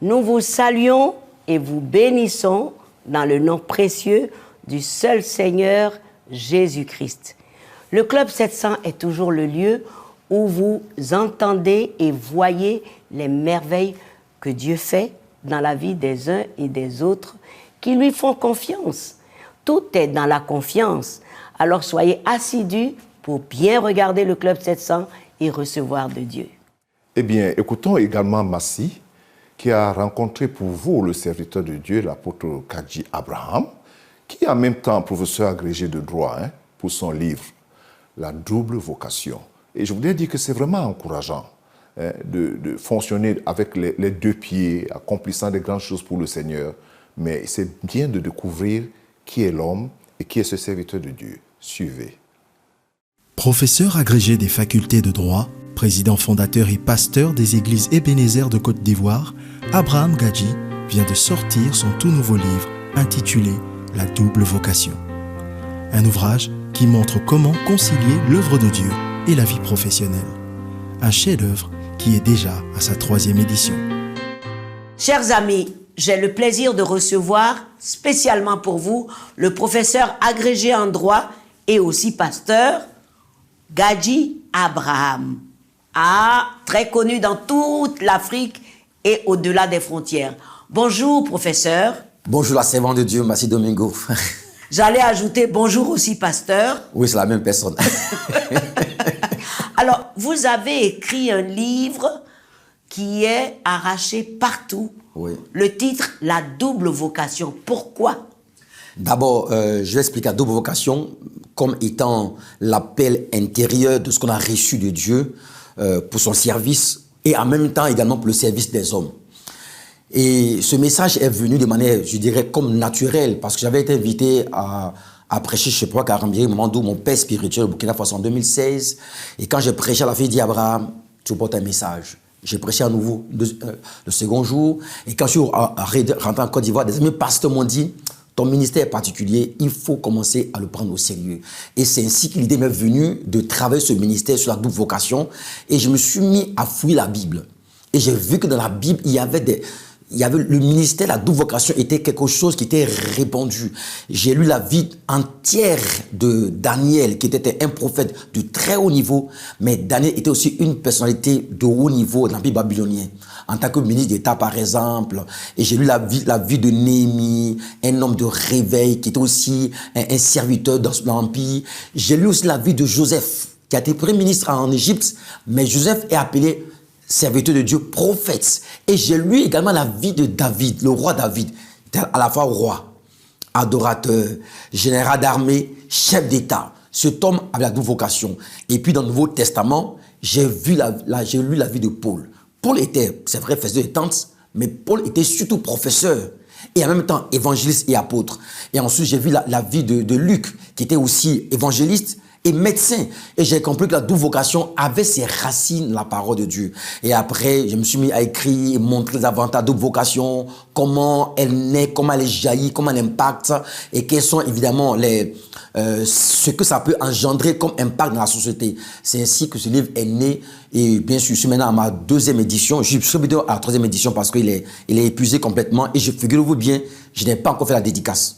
Nous vous saluons et vous bénissons dans le nom précieux du seul Seigneur Jésus-Christ. Le Club 700 est toujours le lieu où vous entendez et voyez les merveilles que Dieu fait dans la vie des uns et des autres qui lui font confiance. Tout est dans la confiance. Alors soyez assidus pour bien regarder le Club 700 et recevoir de Dieu. Eh bien, écoutons également Massi, qui a rencontré pour vous le serviteur de Dieu, l'apôtre Gadji Abraham, qui est en même temps professeur agrégé de droit pour son livre « La double vocation ». Et je voudrais dire que c'est vraiment encourageant de fonctionner avec les deux pieds, accomplissant des grandes choses pour le Seigneur. Mais c'est bien de découvrir qui est l'homme et qui est ce serviteur de Dieu. Suivez. Professeur agrégé des facultés de droit, président fondateur et pasteur des églises Ebenezer de Côte d'Ivoire, Abraham Gadji vient de sortir son tout nouveau livre intitulé « La double vocation ». Un ouvrage qui montre comment concilier l'œuvre de Dieu et la vie professionnelle. Un chef-d'œuvre qui est déjà à sa 3e édition. Chers amis, j'ai le plaisir de recevoir spécialement pour vous le professeur agrégé en droit et aussi pasteur Gadji Abraham. Très connu dans toute l'Afrique et au-delà des frontières. Bonjour professeur. Bonjour la servante de Dieu, Massi Domingo. J'allais ajouter bonjour aussi pasteur. Oui, c'est la même personne. Alors, vous avez écrit un livre qui est arraché partout. Oui. Le titre, La double vocation. Pourquoi? D'abord, je vais expliquer la double vocation comme étant l'appel intérieur de ce qu'on a reçu de Dieu pour son service et en même temps également pour le service des hommes. Et ce message est venu de manière, je dirais, comme naturelle, parce que j'avais été invité à prêcher chez Proc à Rambiri, moment où mon père spirituel au Burkina Faso en 2016. Et quand j'ai prêché à la fille d'Abraham, tu portes un message. J'ai prêché à nouveau le second jour. Et quand je suis rentré en Côte d'Ivoire, des amis pasteurs m'ont dit, ton ministère est particulier, il faut commencer à le prendre au sérieux. Et c'est ainsi que l'idée m'est venue de travailler ce ministère sur la double vocation. Et je me suis mis à fouiller la Bible. Et j'ai vu que dans la Bible, il y avait le ministère, la double vocation était quelque chose qui était répandu. J'ai lu la vie entière de Daniel, qui était un prophète de très haut niveau, mais Daniel était aussi une personnalité de haut niveau dans l'Empire babylonien. En tant que ministre d'État, par exemple, et j'ai lu la vie de Néhémie, un homme de réveil, qui était aussi un serviteur dans l'Empire. J'ai lu aussi la vie de Joseph, qui a été premier ministre en Égypte, mais Joseph est appelé serviteur de Dieu, prophète. Et j'ai lu également la vie de David, le roi David. Il était à la fois roi, adorateur, général d'armée, chef d'État. Cet homme avait la double vocation. Et puis dans le Nouveau Testament, j'ai lu la vie de Paul. Paul était, c'est vrai, faisait des tentes, mais Paul était surtout professeur. Et en même temps évangéliste et apôtre. Et ensuite, j'ai vu la vie de Luc, qui était aussi évangéliste et médecin. Et j'ai compris que la double vocation avait ses racines dans la parole de Dieu. Et après, je me suis mis à écrire, montrer les avantages de la double vocation, comment elle naît, comment elle jaillit, comment elle impacte, et quels sont évidemment ce que ça peut engendrer comme impact dans la société. C'est ainsi que ce livre est né. Et bien sûr, je suis maintenant à ma 2e édition. Je suis bientôt à la 3e édition parce qu'il est épuisé complètement. Et figurez-vous bien, je n'ai pas encore fait la dédicace.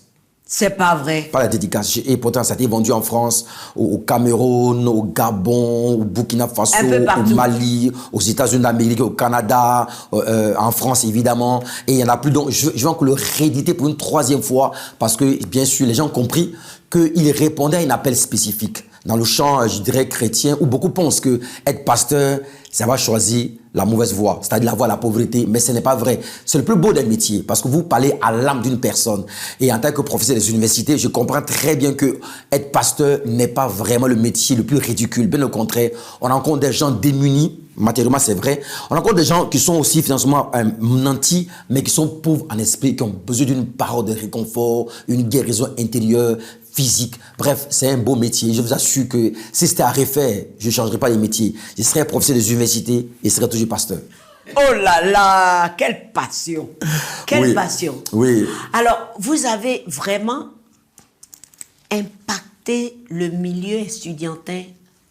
C'est pas vrai. Pas la dédicace. Et pourtant, ça a été vendu en France, au Cameroun, au Gabon, au Burkina Faso, au Mali, aux États-Unis d'Amérique, au Canada, en France évidemment. Et il y en a plus. Donc, je vais encore le rééditer pour une 3e fois parce que, bien sûr, les gens ont compris qu'il répondait à un appel spécifique. Dans le champ, je dirais, chrétien, où beaucoup pensent que être pasteur, ça va choisir la mauvaise voie, c'est-à-dire la voie de la pauvreté. Mais ce n'est pas vrai. C'est le plus beau des métiers parce que vous parlez à l'âme d'une personne. Et en tant que professeur des universités, je comprends très bien que être pasteur n'est pas vraiment le métier le plus ridicule. Bien au contraire, on rencontre des gens démunis, matériellement c'est vrai. On rencontre des gens qui sont aussi financièrement nantis, mais qui sont pauvres en esprit, qui ont besoin d'une parole de réconfort, une guérison intérieure, physique. Bref, c'est un beau métier. Je vous assure que si c'était à refaire, je ne changerais pas les métiers. Je serais professeur des universités et je serais toujours pasteur. Oh là là, quelle passion. Quelle passion. Oui. Alors, vous avez vraiment impacté le milieu estudiantin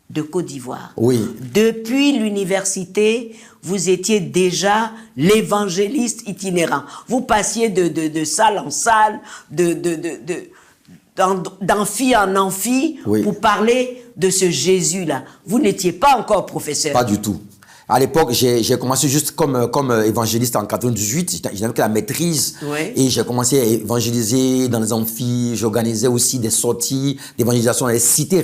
de Côte d'Ivoire. Oui. Depuis l'université, vous étiez déjà l'évangéliste itinérant. Vous passiez de salle en salle, d'amphi en amphi, Oui. pour parler de ce Jésus-là. Vous n'étiez pas encore professeur. Pas du tout. À l'époque, j'ai commencé juste comme évangéliste en 98. J'avais que la maîtrise. Oui. Et j'ai commencé à évangéliser dans les amphis. J'organisais aussi des sorties d'évangélisation dans les cités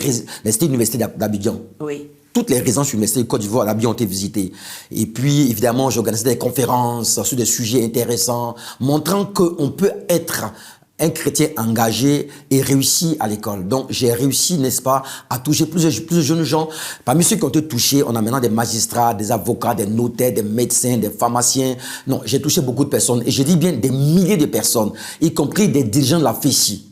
universitaires d'Abidjan. Oui. Toutes les résidences universitaires de Côte d'Ivoire, l'Abidjan ont été visitées. Et puis, évidemment, j'organisais des conférences sur des sujets intéressants, montrant qu'on peut être un chrétien engagé et réussi à l'école. Donc, j'ai réussi, n'est-ce pas, à toucher plusieurs jeunes gens. Parmi ceux qui ont été touchés, on a maintenant des magistrats, des avocats, des notaires, des médecins, des pharmaciens. Non, j'ai touché beaucoup de personnes. Et je dis bien des milliers de personnes, y compris des dirigeants de la FESI,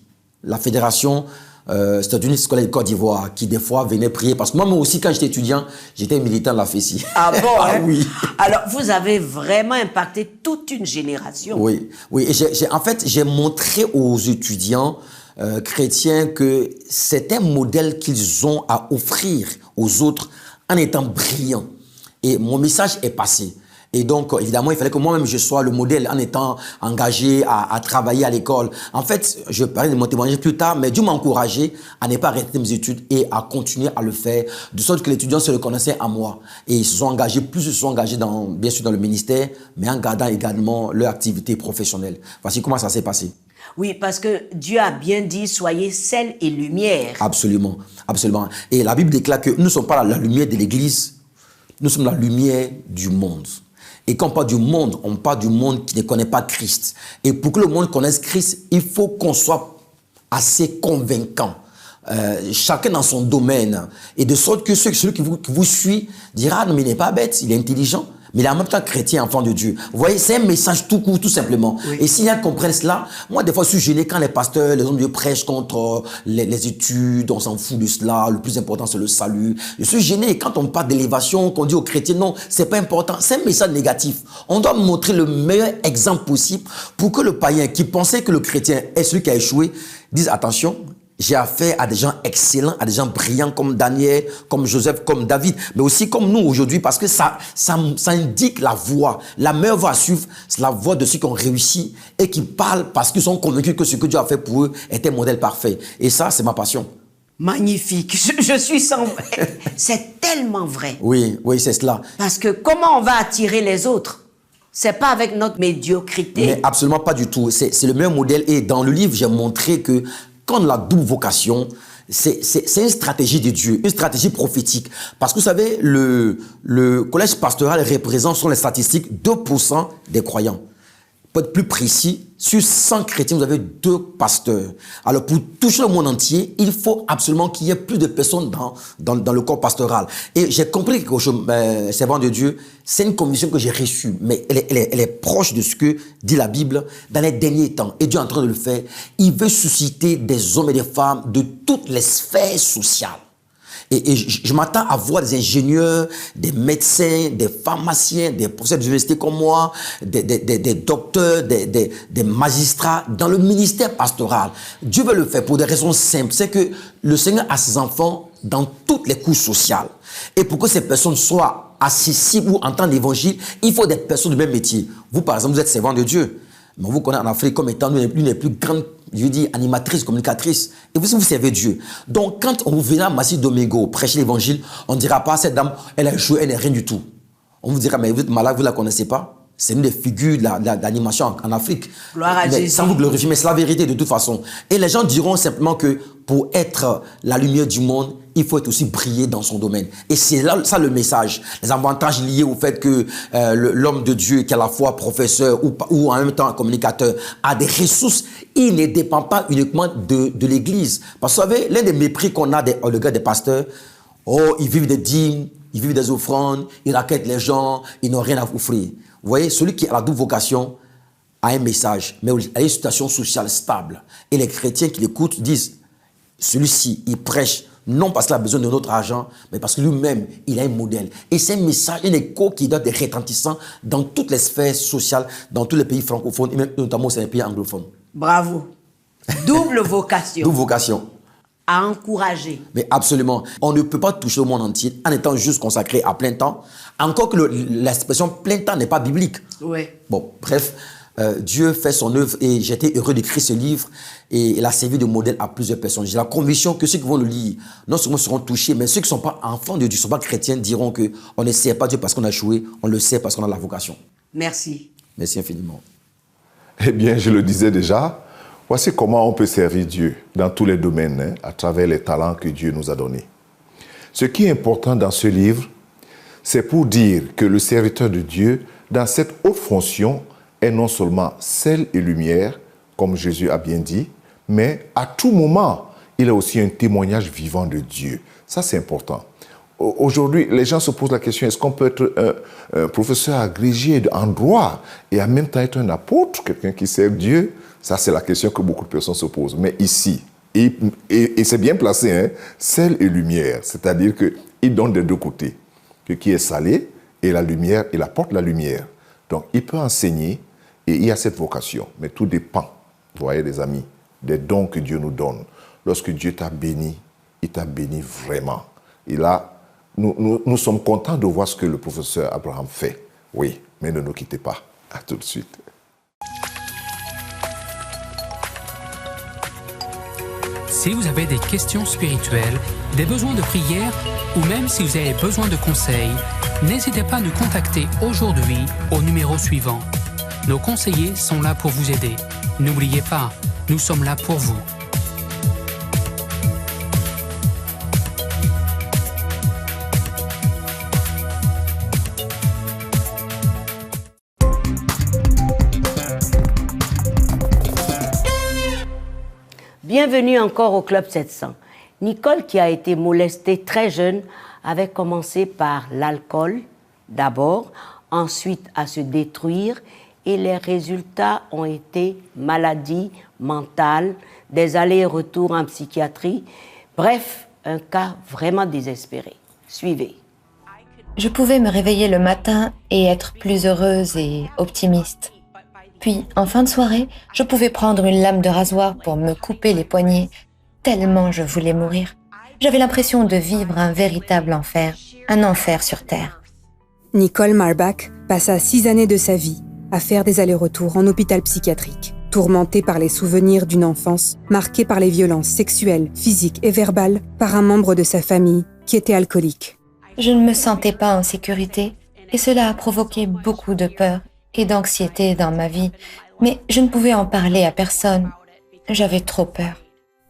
la Fédération États-Unis scolaire de Côte d'Ivoire, qui des fois venaient prier. Parce que moi aussi, quand j'étais étudiant, j'étais militant de la FESI. Ah bon, Ah hein? oui. Alors, vous avez vraiment impacté toute une génération. Oui, oui. Et en fait, j'ai montré aux étudiants chrétiens que c'est un modèle qu'ils ont à offrir aux autres en étant brillants. Et mon message est passé. Et donc, évidemment, il fallait que moi-même, je sois le modèle en étant engagé à travailler à l'école. En fait, je parlerai de mon témoignage plus tard, mais Dieu m'a encouragé à ne pas arrêter mes études et à continuer à le faire, de sorte que les étudiants se reconnaissaient à moi. Et ils se sont engagés, plus ils se sont engagés bien sûr dans le ministère, mais en gardant également leur activité professionnelle. Voici comment ça s'est passé. Oui, parce que Dieu a bien dit, soyez sel et lumière. Absolument, absolument. Et la Bible déclare que nous ne sommes pas la lumière de l'Église, nous sommes la lumière du monde. Et quand on parle du monde qui ne connaît pas Christ. Et pour que le monde connaisse Christ, il faut qu'on soit assez convaincant. Chacun dans son domaine. Et de sorte que celui qui vous suit dira, non mais il n'est pas bête, il est intelligent. Mais il est en même temps chrétien, enfant de Dieu. Vous voyez, c'est un message tout court, tout simplement. Oui. Et s'il y a comprennent cela, moi, des fois, je suis gêné quand les pasteurs, les hommes de Dieu prêchent contre les études, on s'en fout de cela, le plus important, c'est le salut. Je suis gêné quand on parle d'élévation, qu'on dit aux chrétiens, non, c'est pas important. C'est un message négatif. On doit montrer le meilleur exemple possible pour que le païen qui pensait que le chrétien est celui qui a échoué, dise attention, j'ai affaire à des gens excellents, à des gens brillants comme Daniel, comme Joseph, comme David, mais aussi comme nous aujourd'hui, parce que ça indique la voie. La meilleure voie à suivre, c'est la voie de ceux qui ont réussi et qui parlent parce qu'ils sont convaincus que ce que Dieu a fait pour eux est un modèle parfait. Et ça, c'est ma passion. Magnifique. Je suis sans... C'est tellement vrai. Oui, oui, c'est cela. Parce que comment on va attirer les autres? C'est pas avec notre médiocrité. Mais absolument pas du tout. C'est le meilleur modèle. Et dans le livre, j'ai montré que quand la double vocation, c'est une stratégie de Dieu, une stratégie prophétique. Parce que vous savez, le collège pastoral représente, selon les statistiques, 2% des croyants. Pour être plus précis, sur 100 chrétiens, vous avez 2 pasteurs. Alors, pour toucher le monde entier, il faut absolument qu'il y ait plus de personnes dans le corps pastoral. Et j'ai compris que, servant de Dieu, c'est une conviction que j'ai reçue, mais elle est proche de ce que dit la Bible dans les derniers temps. Et Dieu est en train de le faire. Il veut susciter des hommes et des femmes de toutes les sphères sociales. Et je m'attends à voir des ingénieurs, des médecins, des pharmaciens, des professeurs d'université comme moi, des docteurs, des magistrats dans le ministère pastoral. Dieu veut le faire pour des raisons simples. C'est que le Seigneur a ses enfants dans toutes les couches sociales. Et pour que ces personnes soient accessibles ou entendent l'évangile, il faut des personnes du même métier. Vous, par exemple, vous êtes servant de Dieu. Mais on vous connaît en Afrique comme étant l'une des plus grandes, je veux dire, animatrices, communicatrices. Et vous servez Dieu. Donc, quand on vous vient à Massy Domingo prêcher l'évangile, on ne dira pas, cette dame, elle a échoué, elle n'est rien du tout. On vous dira, mais vous êtes malade, vous ne la connaissez pas. C'est une des figures de l'animation en Afrique. Gloire à Jésus. Sans vous glorifier, mais c'est la vérité de toute façon. Et les gens diront simplement que pour être la lumière du monde, il faut être aussi briller dans son domaine. Et c'est là ça le message. Les avantages liés au fait que l'homme de Dieu, qui est à la fois professeur ou en même temps communicateur, a des ressources, il ne dépend pas uniquement de l'Église. Parce que vous savez, l'un des mépris qu'on a au regard des pasteurs, ils vivent des dîmes, ils vivent des offrandes, ils raquettent les gens, ils n'ont rien à offrir. Vous voyez, celui qui a la double vocation a un message, mais il a une situation sociale stable. Et les chrétiens qui l'écoutent disent, celui-ci, il prêche non parce qu'il a besoin de notre argent, mais parce que lui-même, il a un modèle. Et c'est un message, un écho qui doit être retentissant dans toutes les sphères sociales, dans tous les pays francophones, et même notamment dans les pays anglophones. Bravo. Double vocation. Double vocation. à encourager. Mais absolument. On ne peut pas toucher au monde entier en étant juste consacré à plein temps. Encore que l'expression plein temps n'est pas biblique. Oui. Bon, bref, Dieu fait son œuvre et j'étais heureux d'écrire ce livre et il a servi de modèle à plusieurs personnes. J'ai la conviction que ceux qui vont le lire, non seulement seront touchés, mais ceux qui ne sont pas enfants de Dieu, ne sont pas chrétiens, diront qu'on ne sert pas Dieu parce qu'on a échoué, on le sert parce qu'on a la vocation. Merci. Merci infiniment. Eh bien, je le disais déjà, voici comment on peut servir Dieu dans tous les domaines, à travers les talents que Dieu nous a donnés. Ce qui est important dans ce livre, c'est pour dire que le serviteur de Dieu, dans cette haute fonction, est non seulement sel et lumière, comme Jésus a bien dit, mais à tout moment, il est aussi un témoignage vivant de Dieu. Ça, c'est important. Aujourd'hui, les gens se posent la question, est-ce qu'on peut être un professeur agrégé en droit et en même temps être un apôtre, quelqu'un qui sert Dieu? Ça, c'est la question que beaucoup de personnes se posent. Mais ici, et c'est bien placé, hein, sel et lumière, c'est-à-dire qu'il donne des deux côtés. Que qui est salé et la lumière, il apporte la lumière. Donc, il peut enseigner et il y a cette vocation. Mais tout dépend, vous voyez les amis, des dons que Dieu nous donne. Lorsque Dieu t'a béni, il t'a béni vraiment. Et là, nous sommes contents de voir ce que le professeur Abraham fait. Oui, mais ne nous quittez pas. À tout de suite. Si vous avez des questions spirituelles, des besoins de prière ou même si vous avez besoin de conseils, n'hésitez pas à nous contacter aujourd'hui au numéro suivant. Nos conseillers sont là pour vous aider. N'oubliez pas, nous sommes là pour vous. Bienvenue encore au Club 700. Nicole, qui a été molestée très jeune, avait commencé par l'alcool d'abord, ensuite à se détruire et les résultats ont été maladie mentale, des allers-retours en psychiatrie. Bref, un cas vraiment désespéré. Suivez. Je pouvais me réveiller le matin et être plus heureuse et optimiste. Puis, en fin de soirée, je pouvais prendre une lame de rasoir pour me couper les poignets, tellement je voulais mourir. J'avais l'impression de vivre un véritable enfer, un enfer sur Terre. Nicole Marbach passa 6 années de sa vie à faire des allers-retours en hôpital psychiatrique, tourmentée par les souvenirs d'une enfance marquée par les violences sexuelles, physiques et verbales par un membre de sa famille qui était alcoolique. Je ne me sentais pas en sécurité et cela a provoqué beaucoup de peur et d'anxiété dans ma vie, mais je ne pouvais en parler à personne. J'avais trop peur.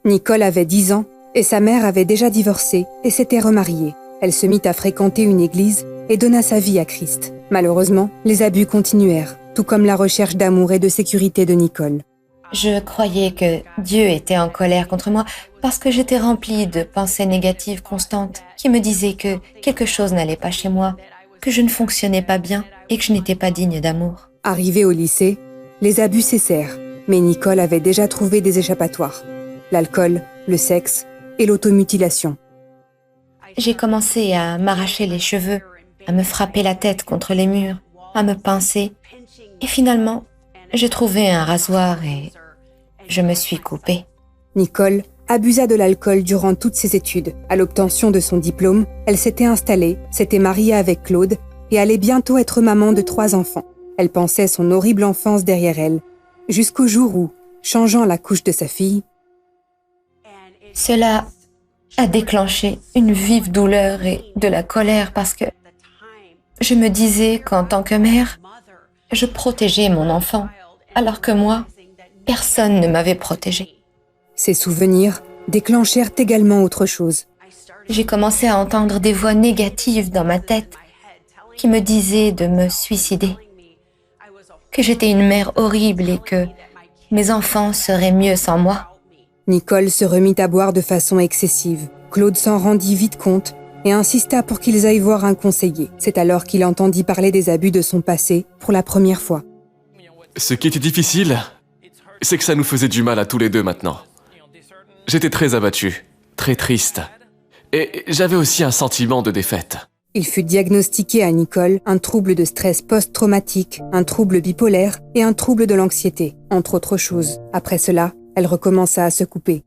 Nicole avait 10 ans et sa mère avait déjà divorcé et s'était remariée. Elle se mit à fréquenter une église et donna sa vie à Christ. Malheureusement, les abus continuèrent, tout comme la recherche d'amour et de sécurité de Nicole. Je croyais que Dieu était en colère contre moi parce que j'étais remplie de pensées négatives constantes qui me disaient que quelque chose n'allait pas chez moi, que je ne fonctionnais pas bien et que je n'étais pas digne d'amour. Arrivée au lycée, les abus cessèrent, mais Nicole avait déjà trouvé des échappatoires. L'alcool, le sexe et l'automutilation. J'ai commencé à m'arracher les cheveux, à me frapper la tête contre les murs, à me pincer. Et finalement, j'ai trouvé un rasoir et je me suis coupée. Nicole abusa de l'alcool durant toutes ses études. À l'obtention de son diplôme, elle s'était installée, s'était mariée avec Claude et allait bientôt être maman de 3 enfants. Elle pensait son horrible enfance derrière elle, jusqu'au jour où, changeant la couche de sa fille, cela a déclenché une vive douleur et de la colère parce que je me disais qu'en tant que mère, je protégeais mon enfant, alors que moi, personne ne m'avait protégée. Ces souvenirs déclenchèrent également autre chose. J'ai commencé à entendre des voix négatives dans ma tête qui me disaient de me suicider, que j'étais une mère horrible et que mes enfants seraient mieux sans moi. Nicole se remit à boire de façon excessive. Claude s'en rendit vite compte et insista pour qu'ils aillent voir un conseiller. C'est alors qu'il entendit parler des abus de son passé pour la première fois. Ce qui était difficile, c'est que ça nous faisait du mal à tous les deux maintenant. J'étais très abattu, très triste. Et j'avais aussi un sentiment de défaite. Il fut diagnostiqué à Nicole un trouble de stress post-traumatique, un trouble bipolaire et un trouble de l'anxiété, entre autres choses. Après cela, elle recommença à se couper.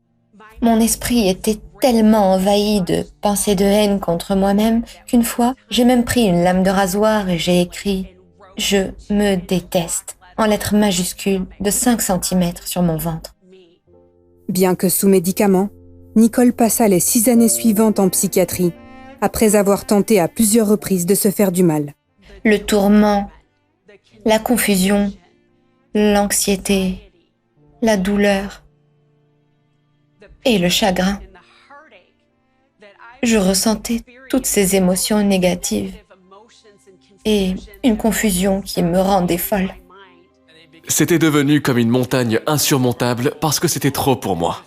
Mon esprit était tellement envahi de pensées de haine contre moi-même qu'une fois, j'ai même pris une lame de rasoir et j'ai écrit « Je me déteste » en lettres majuscules de 5 cm sur mon ventre. Bien que sous médicaments, Nicole passa les 6 années suivantes en psychiatrie, après avoir tenté à plusieurs reprises de se faire du mal. Le tourment, la confusion, l'anxiété, la douleur et le chagrin. Je ressentais toutes ces émotions négatives et une confusion qui me rendait folle. C'était devenu comme une montagne insurmontable parce que c'était trop pour moi.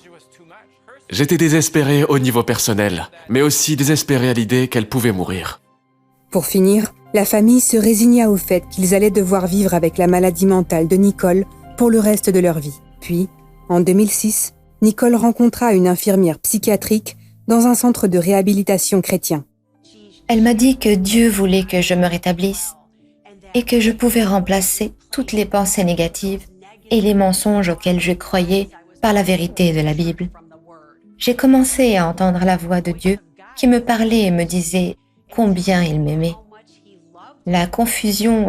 J'étais désespéré au niveau personnel, mais aussi désespéré à l'idée qu'elle pouvait mourir. Pour finir, la famille se résigna au fait qu'ils allaient devoir vivre avec la maladie mentale de Nicole pour le reste de leur vie. Puis, en 2006, Nicole rencontra une infirmière psychiatrique dans un centre de réhabilitation chrétien. Elle m'a dit que Dieu voulait que je me rétablisse et que je pouvais remplacer toutes les pensées négatives et les mensonges auxquels je croyais par la vérité de la Bible. J'ai commencé à entendre la voix de Dieu qui me parlait et me disait combien il m'aimait. La confusion,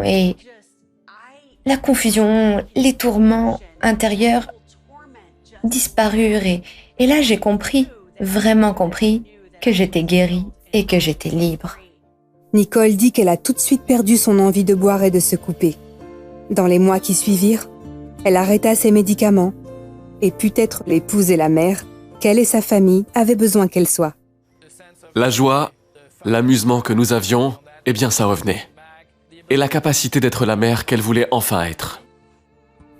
les tourments intérieurs disparurent et là j'ai compris, vraiment compris, que j'étais guérie et que j'étais libre. Nicole dit qu'elle a tout de suite perdu son envie de boire et de se couper. Dans les mois qui suivirent, elle arrêta ses médicaments et put être l'épouse et la mère qu'elle et sa famille avaient besoin qu'elle soit. La joie, l'amusement que nous avions, eh bien ça revenait. Et la capacité d'être la mère qu'elle voulait enfin être.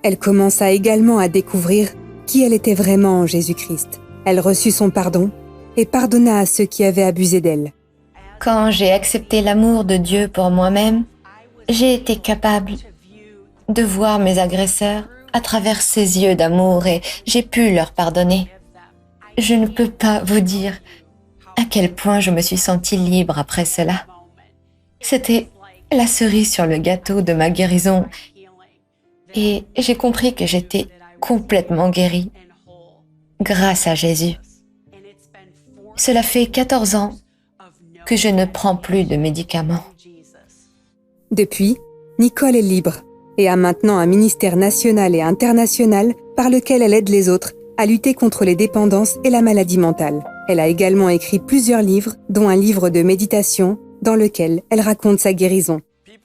Elle commença également à découvrir qui elle était vraiment en Jésus-Christ. Elle reçut son pardon et pardonna à ceux qui avaient abusé d'elle. Quand j'ai accepté l'amour de Dieu pour moi-même, j'ai été capable de voir mes agresseurs à travers ses yeux d'amour et j'ai pu leur pardonner. Je ne peux pas vous dire à quel point je me suis sentie libre après cela. C'était la cerise sur le gâteau de ma guérison et j'ai compris que j'étais complètement guérie grâce à Jésus. Cela fait 14 ans que je ne prends plus de médicaments. Depuis, Nicole est libre et a maintenant un ministère national et international par lequel elle aide les autres à lutter contre les dépendances et la maladie mentale. Elle a également écrit plusieurs livres, dont un livre de méditation dans lequel elle raconte sa guérison.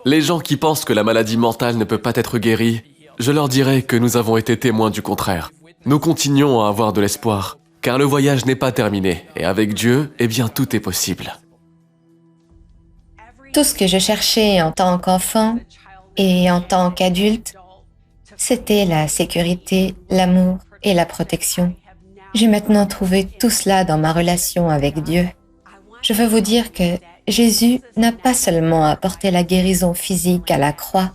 Les gens qui pensent que la maladie mentale ne peut pas être guérie, je leur dirais que nous avons été témoins du contraire. Nous continuons à avoir de l'espoir, car le voyage n'est pas terminé, et avec Dieu, eh bien tout est possible. Tout ce que je cherchais en tant qu'enfant et en tant qu'adulte, c'était la sécurité, l'amour et la protection. J'ai maintenant trouvé tout cela dans ma relation avec Dieu. Je veux vous dire que Jésus n'a pas seulement apporté la guérison physique à la croix,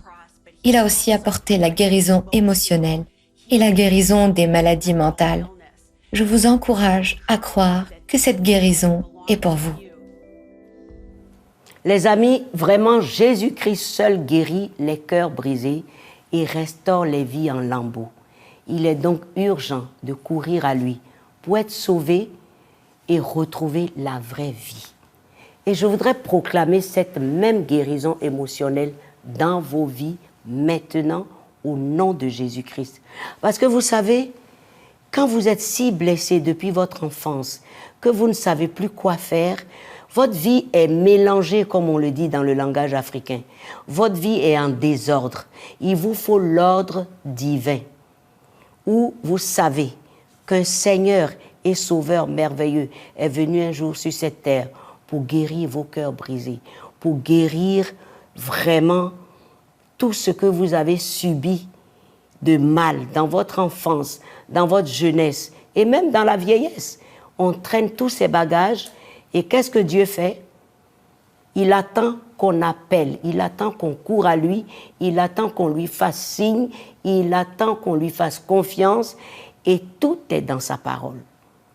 il a aussi apporté la guérison émotionnelle et la guérison des maladies mentales. Je vous encourage à croire que cette guérison est pour vous. Les amis, vraiment, Jésus-Christ seul guérit les cœurs brisés et restaure les vies en lambeaux. Il est donc urgent de courir à lui pour être sauvé et retrouver la vraie vie. Et je voudrais proclamer cette même guérison émotionnelle dans vos vies maintenant au nom de Jésus-Christ. Parce que vous savez, quand vous êtes si blessé depuis votre enfance, que vous ne savez plus quoi faire, votre vie est mélangée, comme on le dit dans le langage africain. Votre vie est en désordre. Il vous faut l'ordre divin, où vous savez qu'un Seigneur et Sauveur merveilleux est venu un jour sur cette terre pour guérir vos cœurs brisés, pour guérir vraiment tout ce que vous avez subi de mal dans votre enfance, dans votre jeunesse et même dans la vieillesse. On traîne tous ces bagages et qu'est-ce que Dieu fait? Il attend qu'on appelle, il attend qu'on court à lui, il attend qu'on lui fasse signe, il attend qu'on lui fasse confiance et tout est dans sa parole.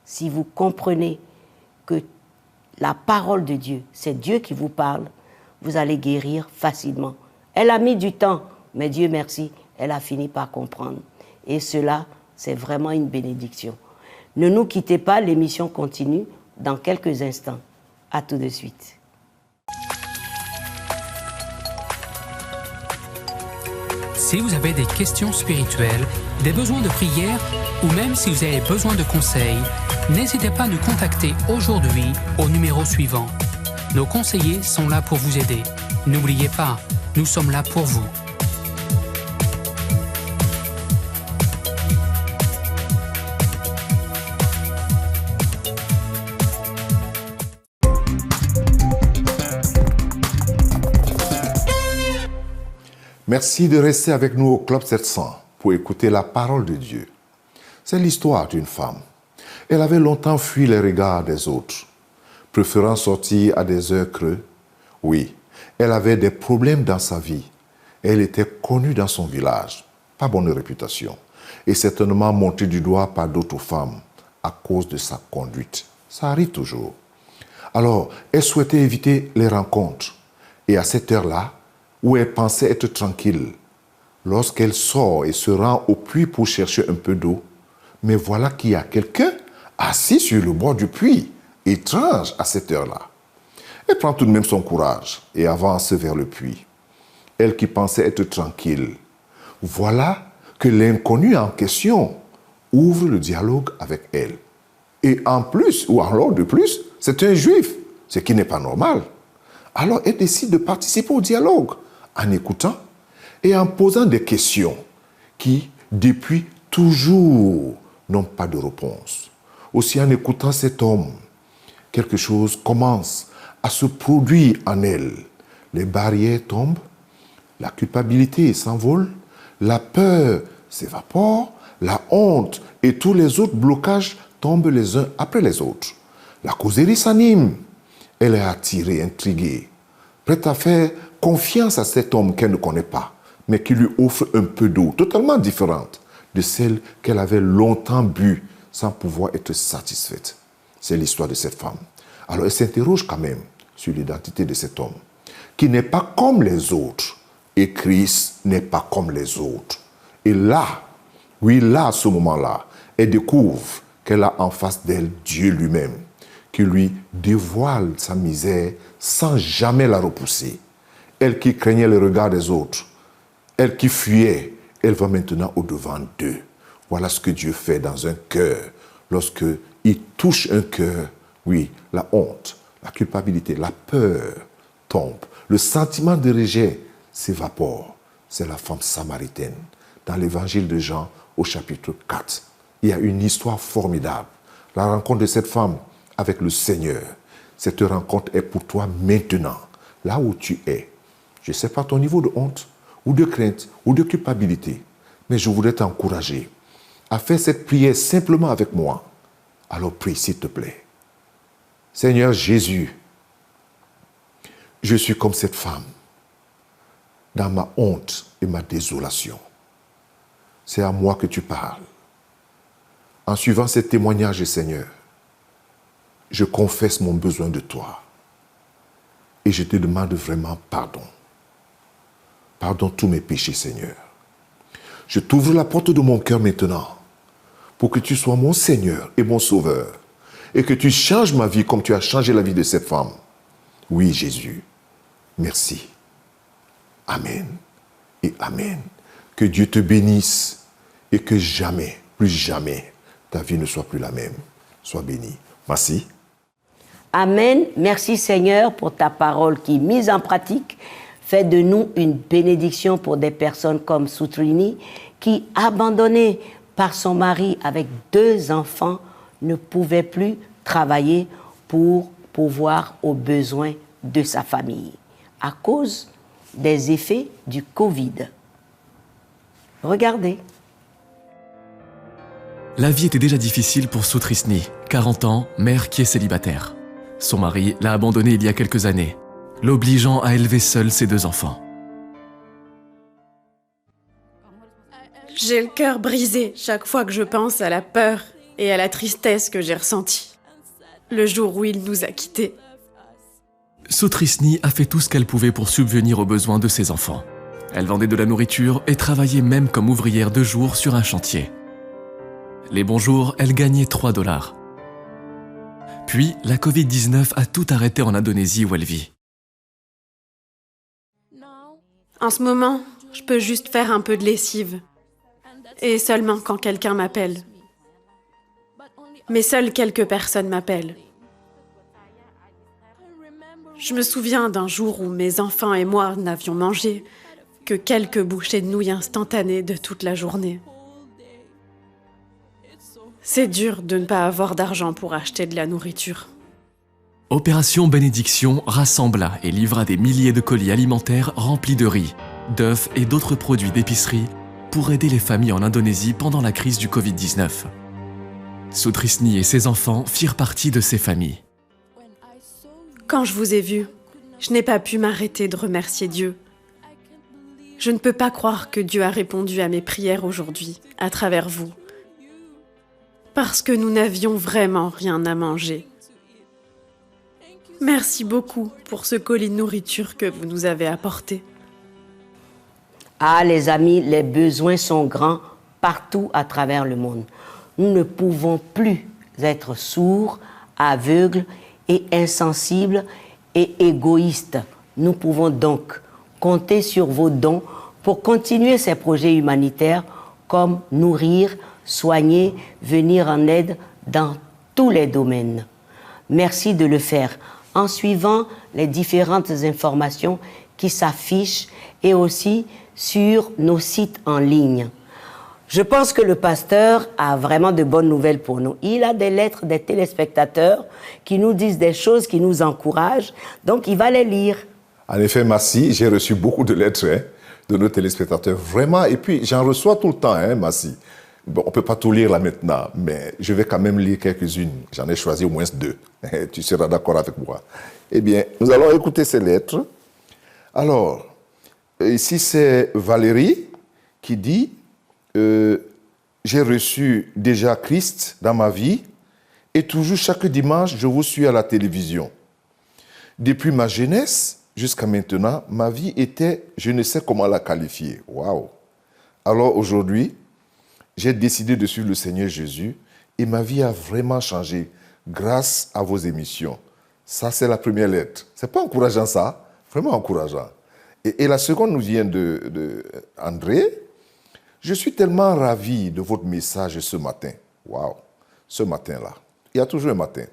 Si vous comprenez que la parole de Dieu, c'est Dieu qui vous parle, vous allez guérir facilement. Elle a mis du temps, mais Dieu merci, elle a fini par comprendre. Et cela, c'est vraiment une bénédiction. Ne nous quittez pas, l'émission continue dans quelques instants. À tout de suite. Si vous avez des questions spirituelles, des besoins de prière ou même si vous avez besoin de conseils, n'hésitez pas à nous contacter aujourd'hui au numéro suivant. Nos conseillers sont là pour vous aider. N'oubliez pas, nous sommes là pour vous. Merci de rester avec nous au Club 700 pour écouter la parole de Dieu. C'est l'histoire d'une femme. Elle avait longtemps fui les regards des autres, préférant sortir à des heures creuses. Oui, elle avait des problèmes dans sa vie. Elle était connue dans son village, pas bonne réputation, et certainement montée du doigt par d'autres femmes à cause de sa conduite. Ça arrive toujours. Alors, elle souhaitait éviter les rencontres. Et à cette heure-là, où elle pensait être tranquille, lorsqu'elle sort et se rend au puits pour chercher un peu d'eau, mais voilà qu'il y a quelqu'un assis sur le bord du puits, étrange à cette heure-là. Elle prend tout de même son courage et avance vers le puits. Elle qui pensait être tranquille, voilà que l'inconnu en question ouvre le dialogue avec elle. Et en plus, ou alors de plus, c'est un juif, ce qui n'est pas normal. Alors elle décide de participer au dialogue en écoutant et en posant des questions qui, depuis toujours, n'ont pas de réponse. Aussi en écoutant cet homme, quelque chose commence à se produire en elle. Les barrières tombent, la culpabilité s'envole, la peur s'évapore, la honte et tous les autres blocages tombent les uns après les autres. La causerie s'anime. Elle est attirée, intriguée, prête à faire confiance à cet homme qu'elle ne connaît pas, mais qui lui offre un peu d'eau totalement différente de celle qu'elle avait longtemps bu sans pouvoir être satisfaite. C'est l'histoire de cette femme. Alors elle s'interroge quand même sur l'identité de cet homme, qui n'est pas comme les autres. Et Christ n'est pas comme les autres. Et là, oui, là, à ce moment-là, elle découvre qu'elle a en face d'elle Dieu lui-même, qui lui dévoile sa misère sans jamais la repousser. Elle qui craignait le regard des autres, elle qui fuyait, elle va maintenant au-devant d'eux. Voilà ce que Dieu fait dans un cœur. Lorsqu'il touche un cœur, oui, la honte, la culpabilité, la peur tombe. Le sentiment de rejet s'évapore. C'est la femme samaritaine. Dans l'évangile de Jean, au chapitre 4, il y a une histoire formidable. La rencontre de cette femme avec le Seigneur. Cette rencontre est pour toi maintenant, là où tu es. Je ne sais pas ton niveau de honte, ou de crainte, ou de culpabilité, mais je voudrais t'encourager à faire cette prière simplement avec moi. Alors prie, s'il te plaît. Seigneur Jésus, je suis comme cette femme, dans ma honte et ma désolation. C'est à moi que tu parles. En suivant ce témoignage, Seigneur, je confesse mon besoin de toi. Et je te demande vraiment pardon. Pardonne tous mes péchés, Seigneur. Je t'ouvre la porte de mon cœur maintenant pour que tu sois mon Seigneur et mon Sauveur et que tu changes ma vie comme tu as changé la vie de cette femme. Oui, Jésus. Merci. Amen et Amen. Que Dieu te bénisse et que jamais, plus jamais, ta vie ne soit plus la même. Sois béni. Merci. Amen. Merci Seigneur pour ta parole qui, mise en pratique, fait de nous une bénédiction pour des personnes comme Soutrini qui, abandonnée par son mari avec 2 enfants, ne pouvait plus travailler pour pourvoir aux besoins de sa famille à cause des effets du Covid. Regardez. La vie était déjà difficile pour Soutrisni, 40 ans, mère qui est célibataire. Son mari l'a abandonnée il y a quelques années, l'obligeant à élever seule ses 2 enfants. J'ai le cœur brisé chaque fois que je pense à la peur et à la tristesse que j'ai ressentie le jour où il nous a quittés. Soutrisni a fait tout ce qu'elle pouvait pour subvenir aux besoins de ses enfants. Elle vendait de la nourriture et travaillait même comme ouvrière de jour sur un chantier. Les bons jours, elle gagnait 3 $. Puis, la Covid-19 a tout arrêté en Indonésie où elle vit. En ce moment, je peux juste faire un peu de lessive. Et seulement quand quelqu'un m'appelle. Mais seules quelques personnes m'appellent. Je me souviens d'un jour où mes enfants et moi n'avions mangé que quelques bouchées de nouilles instantanées de toute la journée. C'est dur de ne pas avoir d'argent pour acheter de la nourriture. Opération Bénédiction rassembla et livra des milliers de colis alimentaires remplis de riz, d'œufs et d'autres produits d'épicerie pour aider les familles en Indonésie pendant la crise du Covid-19. Soutrisni et ses enfants firent partie de ces familles. Quand je vous ai vu, je n'ai pas pu m'arrêter de remercier Dieu. Je ne peux pas croire que Dieu a répondu à mes prières aujourd'hui, à travers vous. Parce que nous n'avions vraiment rien à manger. Merci beaucoup pour ce colis de nourriture que vous nous avez apporté. Ah, les amis, les besoins sont grands partout à travers le monde. Nous ne pouvons plus être sourds, aveugles et insensibles et égoïstes. Nous pouvons donc compter sur vos dons pour continuer ces projets humanitaires comme nourrir, soigner, venir en aide dans tous les domaines. Merci de le faire en suivant les différentes informations qui s'affichent et aussi sur nos sites en ligne. Je pense que le pasteur a vraiment de bonnes nouvelles pour nous. Il a des lettres des téléspectateurs qui nous disent des choses qui nous encouragent, donc il va les lire. En effet, Massi, j'ai reçu beaucoup de lettres de nos téléspectateurs, vraiment, et puis j'en reçois tout le temps, Massi. Bon, on ne peut pas tout lire là maintenant, mais je vais quand même lire quelques-unes. J'en ai choisi au moins 2. Tu seras d'accord avec moi. Eh bien, nous allons écouter ces lettres. Alors, ici c'est Valérie qui dit « J'ai reçu déjà Christ dans ma vie et toujours chaque dimanche, je vous suis à la télévision. Depuis ma jeunesse jusqu'à maintenant, ma vie était, je ne sais comment la qualifier. Waouh! Alors aujourd'hui, j'ai décidé de suivre le Seigneur Jésus et ma vie a vraiment changé grâce à vos émissions. » Ça, c'est la première lettre. C'est pas encourageant ça? Vraiment encourageant. Et la seconde nous vient de André. « Je suis tellement ravi de votre message ce matin. » Waouh! Ce matin-là. Il y a toujours un matin.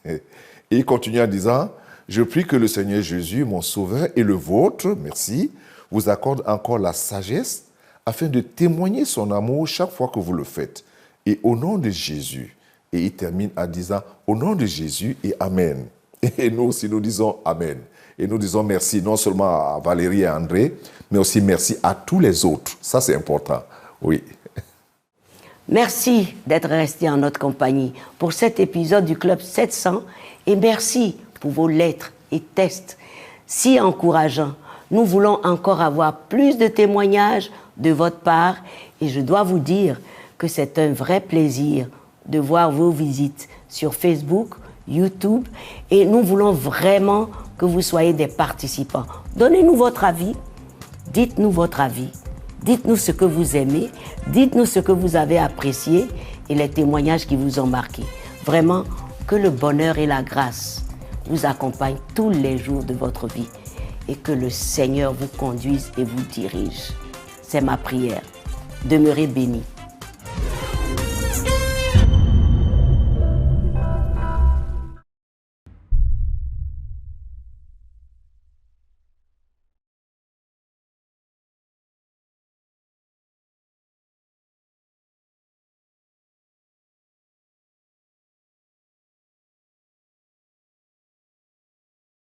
Et il continue en disant « Je prie que le Seigneur Jésus, mon Sauveur et le vôtre, merci, vous accorde encore la sagesse afin de témoigner son amour chaque fois que vous le faites. Et au nom de Jésus. » Et il termine en disant « Au nom de Jésus et Amen. » Et nous aussi, nous disons Amen. Et nous disons merci non seulement à Valérie et à André, mais aussi merci à tous les autres. Ça, c'est important. Oui. Merci d'être resté en notre compagnie pour cet épisode du Club 700 et merci pour vos lettres et tests si encourageants. Nous voulons encore avoir plus de témoignages de votre part et je dois vous dire que c'est un vrai plaisir de voir vos visites sur Facebook, YouTube et nous voulons vraiment que vous soyez des participants. Donnez-nous votre avis, dites-nous votre avis, dites-nous ce que vous aimez, dites-nous ce que vous avez apprécié et les témoignages qui vous ont marqué. Vraiment, que le bonheur et la grâce vous accompagnent tous les jours de votre vie et que le Seigneur vous conduise et vous dirige. C'est ma prière. Demeurez bénis.